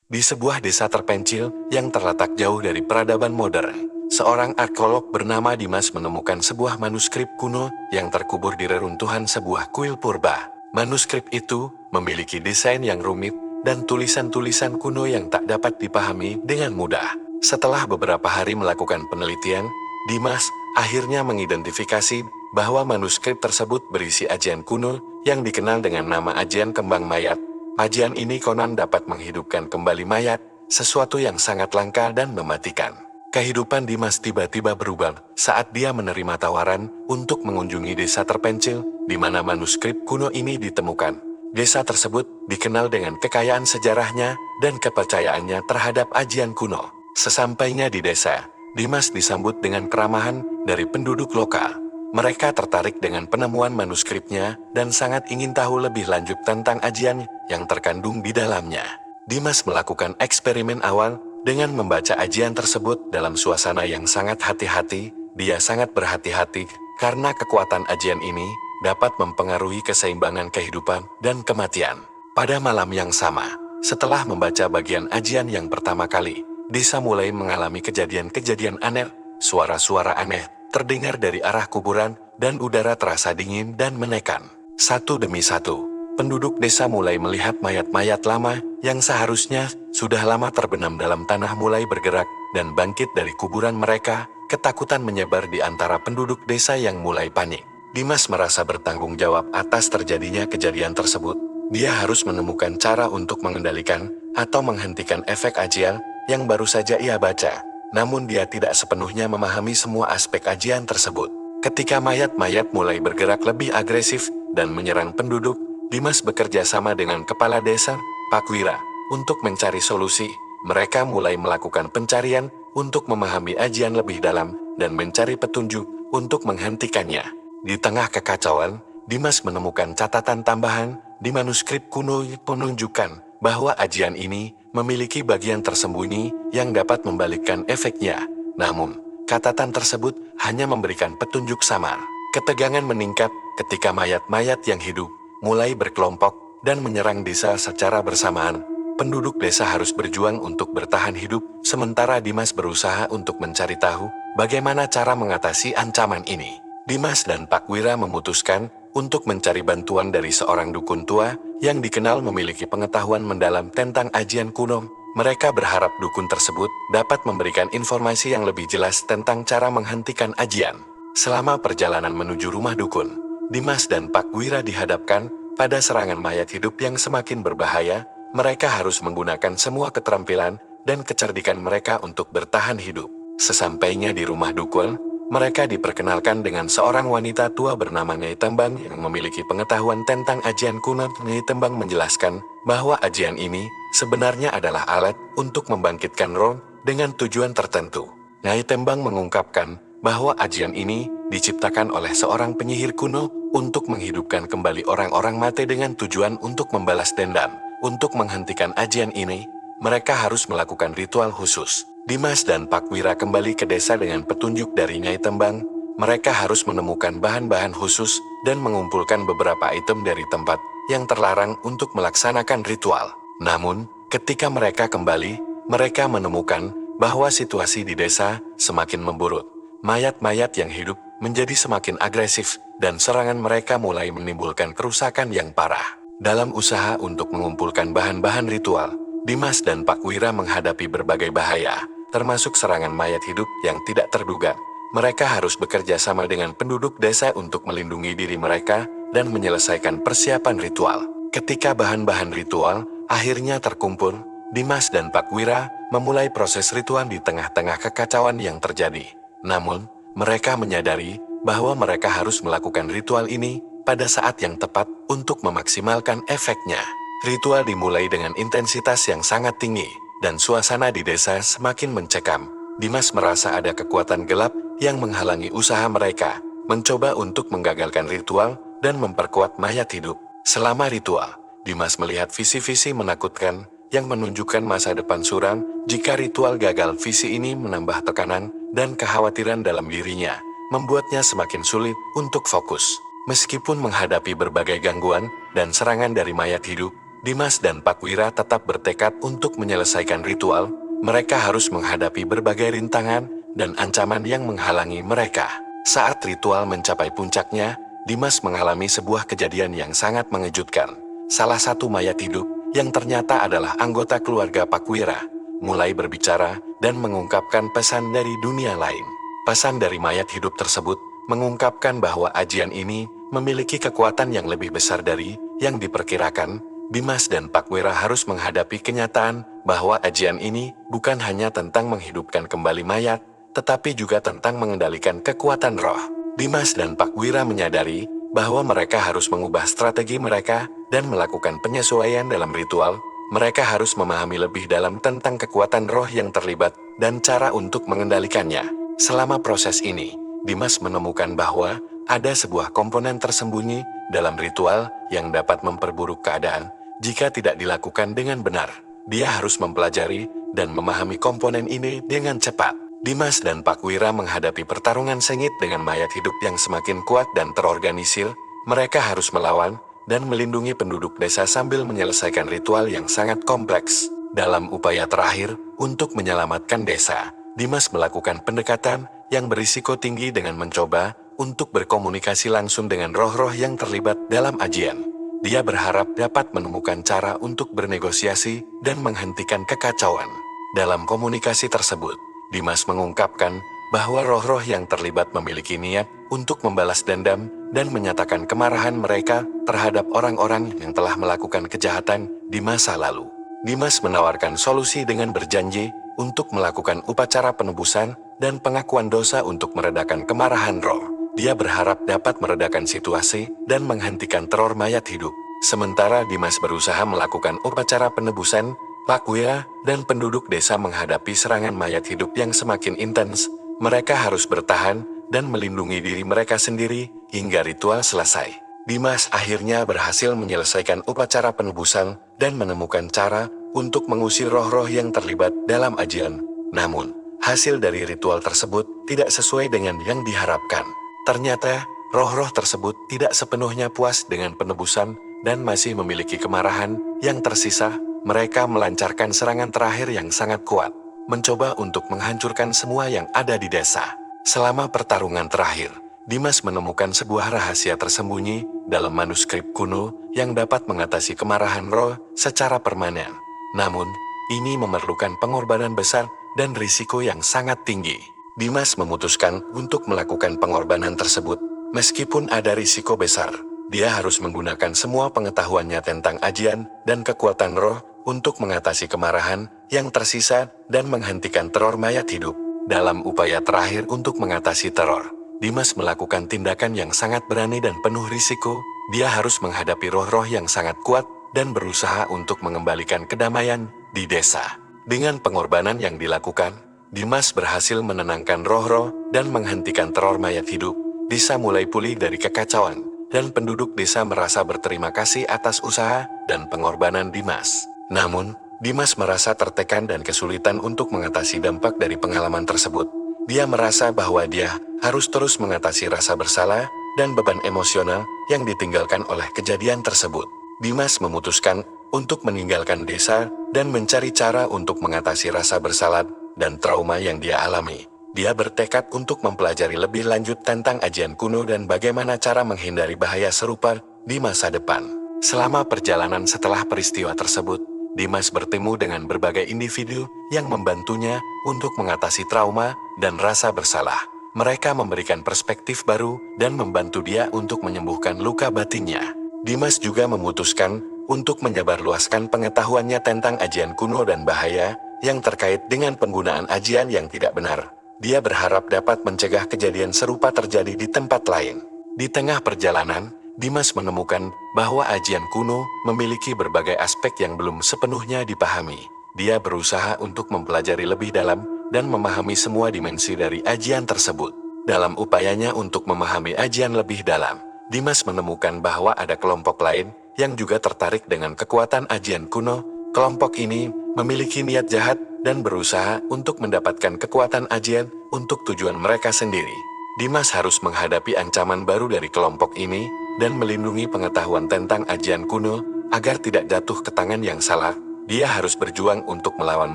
Di sebuah desa terpencil yang terletak jauh dari peradaban modern, seorang arkeolog bernama Dimas menemukan sebuah manuskrip kuno yang terkubur di reruntuhan sebuah kuil purba. Manuskrip itu memiliki desain yang rumit dan tulisan-tulisan kuno yang tak dapat dipahami dengan mudah. Setelah beberapa hari melakukan penelitian, Dimas akhirnya mengidentifikasi bahwa manuskrip tersebut berisi ajian kuno yang dikenal dengan nama ajian kembang mayat. Ajian ini konon dapat menghidupkan kembali mayat, sesuatu yang sangat langka dan mematikan. Kehidupan Dimas tiba-tiba berubah saat dia menerima tawaran untuk mengunjungi desa terpencil di mana manuskrip kuno ini ditemukan. Desa tersebut dikenal dengan kekayaan sejarahnya dan kepercayaannya terhadap ajian kuno. Sesampainya di desa, Dimas disambut dengan keramahan dari penduduk lokal. Mereka tertarik dengan penemuan manuskripnya dan sangat ingin tahu lebih lanjut tentang ajian yang terkandung di dalamnya. Dimas melakukan eksperimen awal dengan membaca ajian tersebut dalam suasana yang sangat hati-hati. Dia sangat berhati-hati karena kekuatan ajian ini dapat mempengaruhi keseimbangan kehidupan dan kematian. Pada malam yang sama, setelah membaca bagian ajian yang pertama kali, desa mulai mengalami kejadian-kejadian aneh. Suara-suara aneh terdengar dari arah kuburan, dan udara terasa dingin dan menekan. Satu demi satu, penduduk desa mulai melihat mayat-mayat lama yang seharusnya sudah lama terbenam dalam tanah mulai bergerak dan bangkit dari kuburan mereka. Ketakutan menyebar di antara penduduk desa yang mulai panik. Dimas merasa bertanggung jawab atas terjadinya kejadian tersebut. Dia harus menemukan cara untuk mengendalikan atau menghentikan efek ajian yang baru saja ia baca. Namun dia tidak sepenuhnya memahami semua aspek ajian tersebut. Ketika mayat-mayat mulai bergerak lebih agresif dan menyerang penduduk, Dimas bekerja sama dengan kepala desa, Pak Wira, untuk mencari solusi. Mereka mulai melakukan pencarian untuk memahami ajian lebih dalam dan mencari petunjuk untuk menghentikannya. Di tengah kekacauan, Dimas menemukan catatan tambahan di manuskrip kuno yang menunjukkan bahwa ajian ini memiliki bagian tersembunyi yang dapat membalikkan efeknya. Namun, catatan tersebut hanya memberikan petunjuk samar. Ketegangan meningkat ketika mayat-mayat yang hidup mulai berkelompok dan menyerang desa secara bersamaan. Penduduk desa harus berjuang untuk bertahan hidup, sementara Dimas berusaha untuk mencari tahu bagaimana cara mengatasi ancaman ini. Dimas dan Pak Wira memutuskan untuk mencari bantuan dari seorang dukun tua yang dikenal memiliki pengetahuan mendalam tentang ajian kuno. Mereka berharap dukun tersebut dapat memberikan informasi yang lebih jelas tentang cara menghentikan ajian. Selama perjalanan menuju rumah dukun, Dimas dan Pak Wira dihadapkan pada serangan mayat hidup yang semakin berbahaya. Mereka harus menggunakan semua keterampilan dan kecerdikan mereka untuk bertahan hidup. Sesampainya di rumah dukun, mereka diperkenalkan dengan seorang wanita tua bernama Nyai Tembang yang memiliki pengetahuan tentang ajian kuno. Nyai Tembang menjelaskan bahwa ajian ini sebenarnya adalah alat untuk membangkitkan roh dengan tujuan tertentu. Nyai Tembang mengungkapkan bahwa ajian ini diciptakan oleh seorang penyihir kuno untuk menghidupkan kembali orang-orang mati dengan tujuan untuk membalas dendam. Untuk menghentikan ajian ini, mereka harus melakukan ritual khusus. Dimas dan Pak Wira kembali ke desa dengan petunjuk dari Nyai Tembang. Mereka harus menemukan bahan-bahan khusus dan mengumpulkan beberapa item dari tempat yang terlarang untuk melaksanakan ritual. Namun, ketika mereka kembali, mereka menemukan bahwa situasi di desa semakin memburuk. Mayat-mayat yang hidup menjadi semakin agresif, dan serangan mereka mulai menimbulkan kerusakan yang parah. Dalam usaha untuk mengumpulkan bahan-bahan ritual, Dimas dan Pak Wira menghadapi berbagai bahaya, termasuk serangan mayat hidup yang tidak terduga. Mereka harus bekerja sama dengan penduduk desa untuk melindungi diri mereka dan menyelesaikan persiapan ritual. Ketika bahan-bahan ritual akhirnya terkumpul, Dimas dan Pak Wira memulai proses ritual di tengah-tengah kekacauan yang terjadi. Namun, mereka menyadari bahwa mereka harus melakukan ritual ini pada saat yang tepat untuk memaksimalkan efeknya. Ritual dimulai dengan intensitas yang sangat tinggi, dan suasana di desa semakin mencekam. Dimas merasa ada kekuatan gelap yang menghalangi usaha mereka, mencoba untuk menggagalkan ritual dan memperkuat mayat hidup. Selama ritual, Dimas melihat visi-visi menakutkan yang menunjukkan masa depan suram. Jika ritual gagal, visi ini menambah tekanan dan kekhawatiran dalam dirinya, membuatnya semakin sulit untuk fokus. Meskipun menghadapi berbagai gangguan dan serangan dari mayat hidup, Dimas dan Pakwira tetap bertekad untuk menyelesaikan ritual. Mereka harus menghadapi berbagai rintangan dan ancaman yang menghalangi mereka. Saat ritual mencapai puncaknya, Dimas mengalami sebuah kejadian yang sangat mengejutkan. Salah satu mayat hidup, yang ternyata adalah anggota keluarga Pakwira, mulai berbicara dan mengungkapkan pesan dari dunia lain. Pesan dari mayat hidup tersebut mengungkapkan bahwa ajian ini memiliki kekuatan yang lebih besar dari yang diperkirakan. Dimas dan Pakwira harus menghadapi kenyataan bahwa ajian ini bukan hanya tentang menghidupkan kembali mayat, tetapi juga tentang mengendalikan kekuatan roh. Dimas dan Pakwira menyadari bahwa mereka harus mengubah strategi mereka dan melakukan penyesuaian dalam ritual. Mereka harus memahami lebih dalam tentang kekuatan roh yang terlibat dan cara untuk mengendalikannya. Selama proses ini, Dimas menemukan bahwa ada sebuah komponen tersembunyi dalam ritual yang dapat memperburuk keadaan jika tidak dilakukan dengan benar. Dia harus mempelajari dan memahami komponen ini dengan cepat. Dimas dan Pakwira menghadapi pertarungan sengit dengan mayat hidup yang semakin kuat dan terorganisir. Mereka harus melawan dan melindungi penduduk desa sambil menyelesaikan ritual yang sangat kompleks. Dalam upaya terakhir untuk menyelamatkan desa, Dimas melakukan pendekatan yang berisiko tinggi dengan mencoba untuk berkomunikasi langsung dengan roh-roh yang terlibat dalam ajian. Dia berharap dapat menemukan cara untuk bernegosiasi dan menghentikan kekacauan. Dalam komunikasi tersebut, Dimas mengungkapkan bahwa roh-roh yang terlibat memiliki niat untuk membalas dendam dan menyatakan kemarahan mereka terhadap orang-orang yang telah melakukan kejahatan di masa lalu. Dimas menawarkan solusi dengan berjanji untuk melakukan upacara penebusan dan pengakuan dosa untuk meredakan kemarahan roh. Dia berharap dapat meredakan situasi dan menghentikan teror mayat hidup. Sementara Dimas berusaha melakukan upacara penebusan, Pakwira dan penduduk desa menghadapi serangan mayat hidup yang semakin intens. Mereka harus bertahan dan melindungi diri mereka sendiri hingga ritual selesai. Dimas akhirnya berhasil menyelesaikan upacara penebusan dan menemukan cara untuk mengusir roh-roh yang terlibat dalam ajian. Namun, hasil dari ritual tersebut tidak sesuai dengan yang diharapkan. Ternyata, roh-roh tersebut tidak sepenuhnya puas dengan penebusan dan masih memiliki kemarahan yang tersisa. Mereka melancarkan serangan terakhir yang sangat kuat, mencoba untuk menghancurkan semua yang ada di desa. Selama pertarungan terakhir, Dimas menemukan sebuah rahasia tersembunyi dalam manuskrip kuno yang dapat mengatasi kemarahan roh secara permanen. Namun, ini memerlukan pengorbanan besar dan risiko yang sangat tinggi. Dimas memutuskan untuk melakukan pengorbanan tersebut. Meskipun ada risiko besar, dia harus menggunakan semua pengetahuannya tentang ajian dan kekuatan roh untuk mengatasi kemarahan yang tersisa dan menghentikan teror mayat hidup. Dalam upaya terakhir untuk mengatasi teror, Dimas melakukan tindakan yang sangat berani dan penuh risiko. Dia harus menghadapi roh-roh yang sangat kuat dan berusaha untuk mengembalikan kedamaian di desa. Dengan pengorbanan yang dilakukan, Dimas berhasil menenangkan roh-roh dan menghentikan teror mayat hidup. Desa mulai pulih dari kekacauan, dan penduduk desa merasa berterima kasih atas usaha dan pengorbanan Dimas. Namun, Dimas merasa tertekan dan kesulitan untuk mengatasi dampak dari pengalaman tersebut. Dia merasa bahwa dia harus terus mengatasi rasa bersalah dan beban emosional yang ditinggalkan oleh kejadian tersebut. Dimas memutuskan untuk meninggalkan desa dan mencari cara untuk mengatasi rasa bersalah dan trauma yang dia alami. Dia bertekad untuk mempelajari lebih lanjut tentang ajian kuno dan bagaimana cara menghindari bahaya serupa di masa depan. Selama perjalanan setelah peristiwa tersebut, Dimas bertemu dengan berbagai individu yang membantunya untuk mengatasi trauma dan rasa bersalah. Mereka memberikan perspektif baru dan membantu dia untuk menyembuhkan luka batinnya. Dimas juga memutuskan untuk menyebarluaskan pengetahuannya tentang ajian kuno dan bahaya yang terkait dengan penggunaan ajian yang tidak benar. Dia berharap dapat mencegah kejadian serupa terjadi di tempat lain. Di tengah perjalanan, Dimas menemukan bahwa ajian kuno memiliki berbagai aspek yang belum sepenuhnya dipahami. Dia berusaha untuk mempelajari lebih dalam dan memahami semua dimensi dari ajian tersebut. Dalam upayanya untuk memahami ajian lebih dalam, Dimas menemukan bahwa ada kelompok lain yang juga tertarik dengan kekuatan ajian kuno. Kelompok ini memiliki niat jahat dan berusaha untuk mendapatkan kekuatan ajian untuk tujuan mereka sendiri. Dimas harus menghadapi ancaman baru dari kelompok ini dan melindungi pengetahuan tentang ajian kuno agar tidak jatuh ke tangan yang salah, dia harus berjuang untuk melawan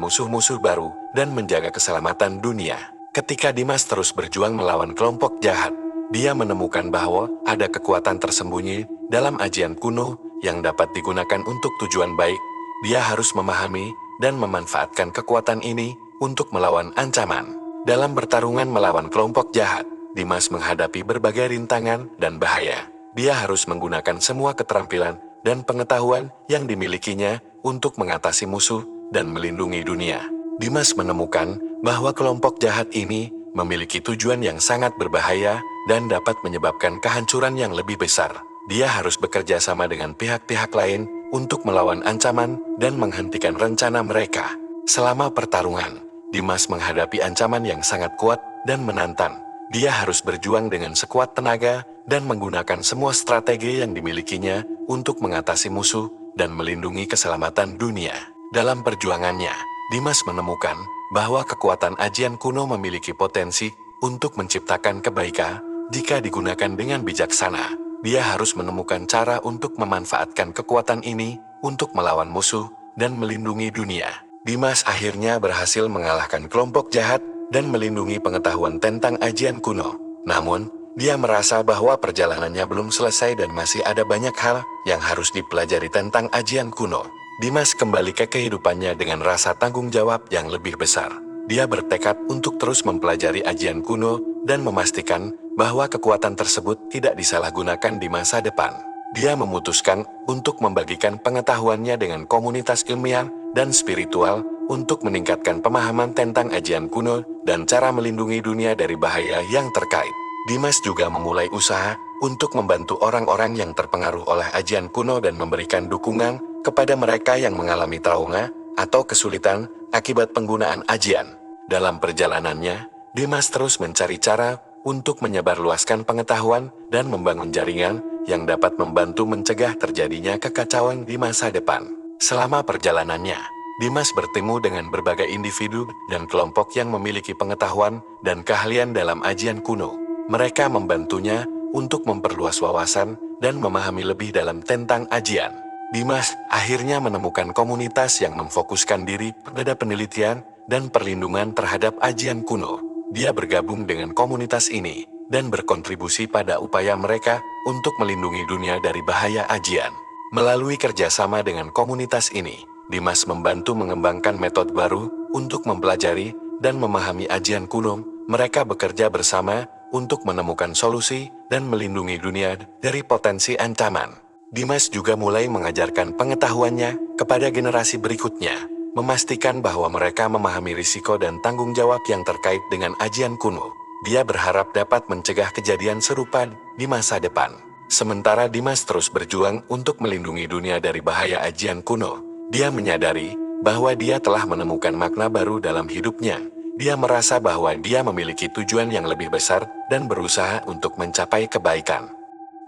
musuh-musuh baru dan menjaga keselamatan dunia. Ketika Dimas terus berjuang melawan kelompok jahat, dia menemukan bahwa ada kekuatan tersembunyi dalam ajian kuno yang dapat digunakan untuk tujuan baik. Dia harus memahami dan memanfaatkan kekuatan ini untuk melawan ancaman. Dalam pertarungan melawan kelompok jahat, Dimas menghadapi berbagai rintangan dan bahaya. Dia harus menggunakan semua keterampilan dan pengetahuan yang dimilikinya untuk mengatasi musuh dan melindungi dunia. Dimas menemukan bahwa kelompok jahat ini memiliki tujuan yang sangat berbahaya dan dapat menyebabkan kehancuran yang lebih besar. Dia harus bekerja sama dengan pihak-pihak lain untuk melawan ancaman dan menghentikan rencana mereka. Selama pertarungan, Dimas menghadapi ancaman yang sangat kuat dan menantang. Dia harus berjuang dengan sekuat tenaga dan menggunakan semua strategi yang dimilikinya untuk mengatasi musuh dan melindungi keselamatan dunia. Dalam perjuangannya, Dimas menemukan bahwa kekuatan ajian kuno memiliki potensi untuk menciptakan kebaikan jika digunakan dengan bijaksana. Dia harus menemukan cara untuk memanfaatkan kekuatan ini untuk melawan musuh dan melindungi dunia. Dimas akhirnya berhasil mengalahkan kelompok jahat dan melindungi pengetahuan tentang ajian kuno. Namun, dia merasa bahwa perjalanannya belum selesai dan masih ada banyak hal yang harus dipelajari tentang ajian kuno. Dimas kembali ke kehidupannya dengan rasa tanggung jawab yang lebih besar. Dia bertekad untuk terus mempelajari ajian kuno dan memastikan bahwa kekuatan tersebut tidak disalahgunakan di masa depan. Dia memutuskan untuk membagikan pengetahuannya dengan komunitas ilmiah dan spiritual untuk meningkatkan pemahaman tentang ajian kuno dan cara melindungi dunia dari bahaya yang terkait. Dimas juga memulai usaha untuk membantu orang-orang yang terpengaruh oleh ajian kuno dan memberikan dukungan kepada mereka yang mengalami trauma atau kesulitan akibat penggunaan ajian. Dalam perjalanannya, Dimas terus mencari cara untuk menyebarluaskan pengetahuan dan membangun jaringan yang dapat membantu mencegah terjadinya kekacauan di masa depan. Selama perjalanannya, Dimas bertemu dengan berbagai individu dan kelompok yang memiliki pengetahuan dan keahlian dalam ajian kuno. Mereka membantunya untuk memperluas wawasan dan memahami lebih dalam tentang ajian. Dimas akhirnya menemukan komunitas yang memfokuskan diri pada penelitian dan perlindungan terhadap ajian kuno. Dia bergabung dengan komunitas ini dan berkontribusi pada upaya mereka untuk melindungi dunia dari bahaya ajian. Melalui kerjasama dengan komunitas ini, Dimas membantu mengembangkan metode baru untuk mempelajari dan memahami ajian kuno. Mereka bekerja bersama untuk menemukan solusi dan melindungi dunia dari potensi ancaman. Dimas juga mulai mengajarkan pengetahuannya kepada generasi berikutnya, memastikan bahwa mereka memahami risiko dan tanggung jawab yang terkait dengan ajian kuno. Dia berharap dapat mencegah kejadian serupa di masa depan. Sementara Dimas terus berjuang untuk melindungi dunia dari bahaya ajian kuno, dia menyadari bahwa dia telah menemukan makna baru dalam hidupnya. Dia merasa bahwa dia memiliki tujuan yang lebih besar dan berusaha untuk mencapai kebaikan.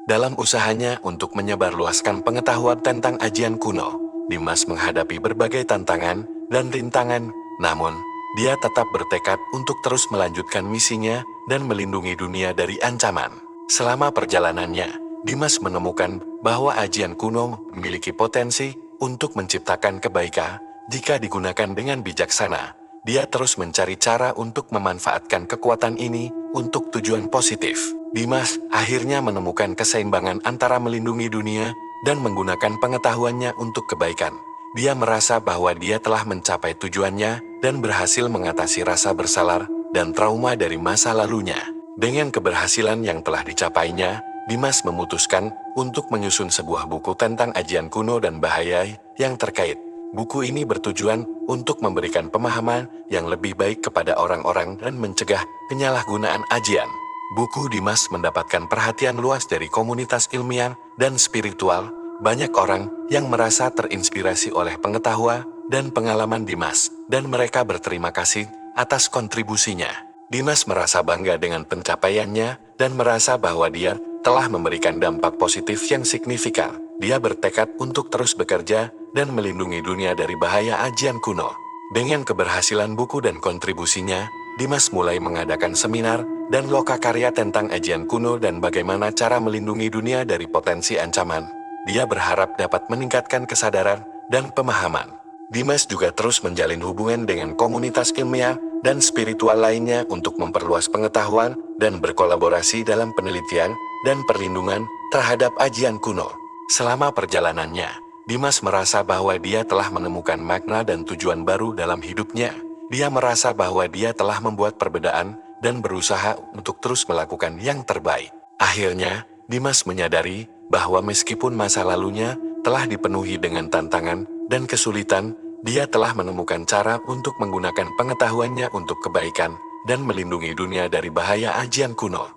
Dalam usahanya untuk menyebarluaskan pengetahuan tentang ajian kuno, Dimas menghadapi berbagai tantangan dan rintangan, namun dia tetap bertekad untuk terus melanjutkan misinya dan melindungi dunia dari ancaman. Selama perjalanannya, Dimas menemukan bahwa ajian kuno memiliki potensi untuk menciptakan kebaikan jika digunakan dengan bijaksana. Dia terus mencari cara untuk memanfaatkan kekuatan ini untuk tujuan positif. Dimas akhirnya menemukan keseimbangan antara melindungi dunia dan menggunakan pengetahuannya untuk kebaikan. Dia merasa bahwa dia telah mencapai tujuannya dan berhasil mengatasi rasa bersalah dan trauma dari masa lalunya. Dengan keberhasilan yang telah dicapainya, Dimas memutuskan untuk menyusun sebuah buku tentang ajian kuno dan bahaya yang terkait. Buku ini bertujuan untuk memberikan pemahaman yang lebih baik kepada orang-orang dan mencegah penyalahgunaan ajian. Buku Dimas mendapatkan perhatian luas dari komunitas ilmiah dan spiritual. Banyak orang yang merasa terinspirasi oleh pengetahuan dan pengalaman Dimas, dan mereka berterima kasih atas kontribusinya. Dimas merasa bangga dengan pencapaiannya dan merasa bahwa dia telah memberikan dampak positif yang signifikan. Dia bertekad untuk terus bekerja dan melindungi dunia dari bahaya ajian kuno. Dengan keberhasilan buku dan kontribusinya, Dimas mulai mengadakan seminar dan lokakarya tentang ajian kuno dan bagaimana cara melindungi dunia dari potensi ancaman. dia berharap dapat meningkatkan kesadaran dan pemahaman. Dimas juga terus menjalin hubungan dengan komunitas ilmiah dan spiritual lainnya untuk memperluas pengetahuan dan berkolaborasi dalam penelitian dan perlindungan terhadap ajian kuno. Selama perjalanannya, Dimas merasa bahwa dia telah menemukan makna dan tujuan baru dalam hidupnya. Dia merasa bahwa dia telah membuat perbedaan dan berusaha untuk terus melakukan yang terbaik. Akhirnya, Dimas menyadari bahwa meskipun masa lalunya telah dipenuhi dengan tantangan dan kesulitan, dia telah menemukan cara untuk menggunakan pengetahuannya untuk kebaikan dan melindungi dunia dari bahaya ajian kuno.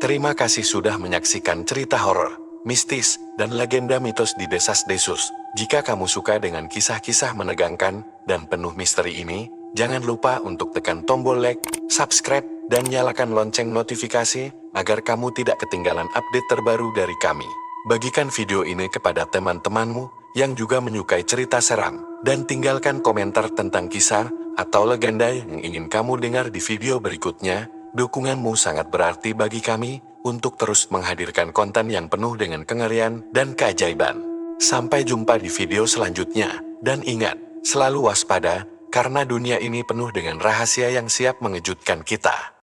Terima kasih sudah menyaksikan cerita horor, mistis, dan legenda mitos di Desas Desus. Jika kamu suka dengan kisah-kisah menegangkan dan penuh misteri ini, jangan lupa untuk tekan tombol like, subscribe, dan nyalakan lonceng notifikasi agar kamu tidak ketinggalan update terbaru dari kami. Bagikan video ini kepada teman-temanmu yang juga menyukai cerita seram, dan tinggalkan komentar tentang kisah atau legenda yang ingin kamu dengar di video berikutnya. Dukunganmu sangat berarti bagi kami untuk terus menghadirkan konten yang penuh dengan kengerian dan keajaiban. Sampai jumpa di video selanjutnya, dan ingat, selalu waspada, karena dunia ini penuh dengan rahasia yang siap mengejutkan kita.